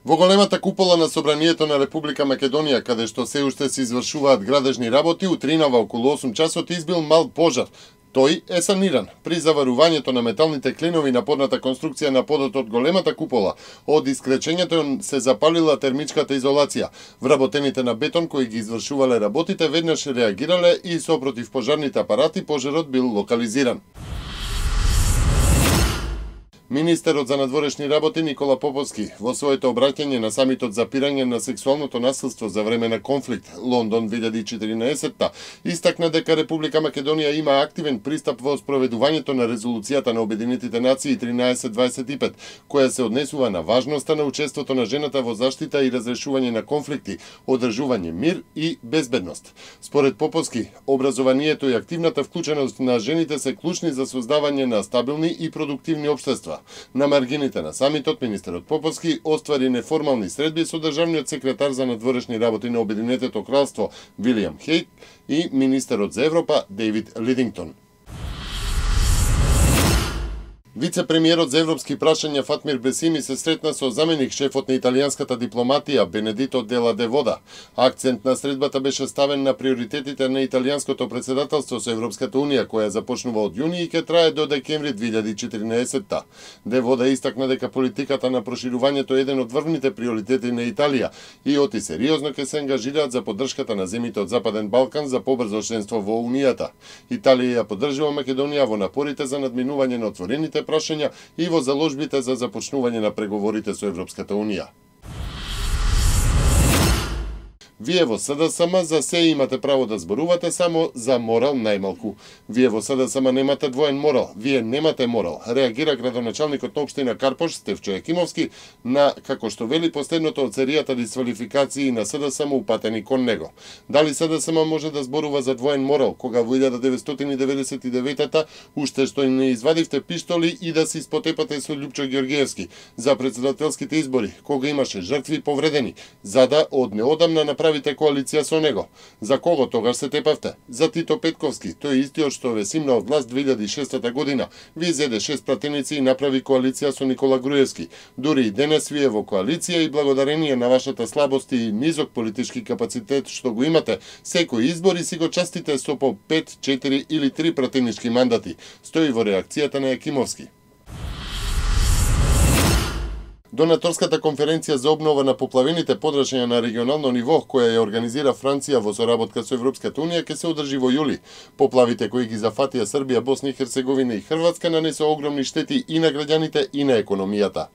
Во големата купола на Собранието на Република Македонија, каде што се уште се извршуваат градежни работи, утринава околу 8 часот избил мал пожар. Тој е саниран. При заварувањето на металните клинови на подната конструкција на подот од големата купола, од искречењето се запалила термичката изолација. Вработените на бетон кои ги извршувале работите веднаш реагирале и со противпожарните апарати пожарот бил локализиран. Министерот за надворешни работи Никола Поповски во своето обраќање на самитот за пирање на сексуалното насилство за време на конфликт Лондон 2014 истакна дека Република Македонија има активен пристап во спроведувањето на резолуцијата на Обединетите нации 1325, која се однесува на важноста на учеството на жената во заштита и разрешување на конфликти, одржување мир и безбедност. Според Поповски, образованието и активната вклученост на жените се клучни за создавање на стабилни и продуктивни општества. На маргините на самитот, министерот Поповски оствари неформални средби со државниот секретар за надворешни работи на Обединетото кралство Вилијам Хейк и министерот за Европа Дейвид Лидингтон. Вице-премиерот за европски прашања Фатмир Бесими се сретна со заменик шефот на италијанската дипломатија Бенедито Дела де Вода. Акцент на средбата беше ставен на приоритетите на италијанското председателство со Европската унија, која започнува од јуни и ќе трае до декември 2014. Де Вода истакна дека политиката на проширувањето е еден од врвните приоритети на Италија и оти сериозно ќе се ангажираат за поддршката на земите од Западен Балкан за побрзо членство во Унијата. Италија ја поддржува Македонија во напорите за надминување на отворените прашања и во заложбите за започнување на преговорите со Европската унија. Вие во СДСМ за се имате право да зборувате, само за морал најмалку. Вие во СДСМ немате двоен морал, вие немате морал, реагира градоначалникот на општина Карпош Стефчо Екимовски на, како што вели, последното од серијата дисквалификации на СДСМ упатени кон него. Дали СДСМ може да зборува за двоен морал, кога во 1999-та уште што не извадивте пиштоли и да се испотепате со Љупчо Ѓоргиевски за председателските избори, кога имаше жртви и повредени, за да од неодамна направите коалиција со него. За кого тогаш се тепавте? За Тито Петковски, тој истиот што ве симна од власт 2006 година. Ви зеде 6 пратеници и направи коалиција со Никола Груевски. Дури и денес вие во коалиција и благодарение на вашата слабост и низок политички капацитет што го имате, секој избори си го частите со по 5, 4 или 3 пратенички мандати. Стои во реакцијата на Екимовски. Донаторската конференција за обнова на поплавените подрачња на регионално ниво, која ја организира Франција во соработка со Европската унија, ќе се одржи во јули. Поплавите кои ги зафатија Србија, Босна и Херцеговина и Хрватска нанесоа огромни штети и на граѓаните и на економијата.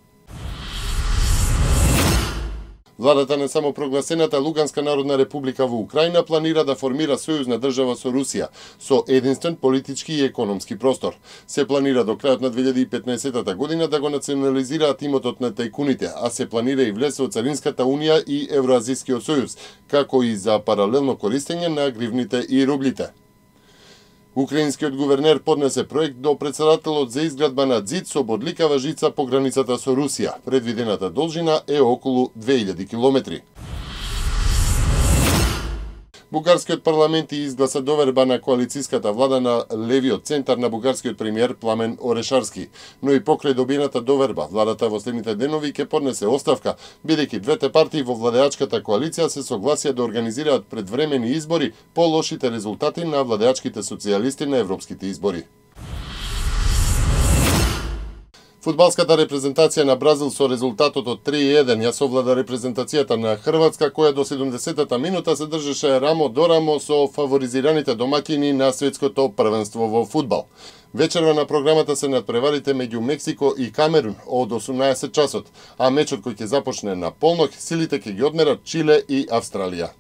Владата на самопрогласената Луганска народна република во Украина планира да формира сојузна држава со Русија, со единствен политички и економски простор. Се планира до крајот на 2015 година да го национализираат имотот на тајкуните, а се планира и влез во Царинската унија и Евроазискиот сојуз, како и за паралелно користење на гривните и рублите. Украинскиот гувернер поднесе проект до председателот за изградба на ѕид со бодликава жица по границата со Русија. Предвидената должина е околу 2000 километри. Бугарскиот парламент изгласа доверба на коалициската влада на левиот центар на бугарскиот премиер Пламен Орешарски, но и покрај добиената доверба, владата во следните денови ќе поднесе оставка, бидејќи двете партии во владеачката коалиција се согласија да организираат предвремени избори по лошите резултати на владеачките социјалисти на европските избори. Фудбалската репрезентација на Бразил со резултатот од 3:1 ја совлада репрезентацијата на Хрватска, која до 70-та минута се држеше рамо до рамо со фаворизираните домаќини на светското првенство во фудбал. Вечерва на програмата се надпреварите меѓу Мексико и Камерун од 18 часот, а мечот кој ќе започне на полнок, силите ќе ги одмерат Чиле и Австралија.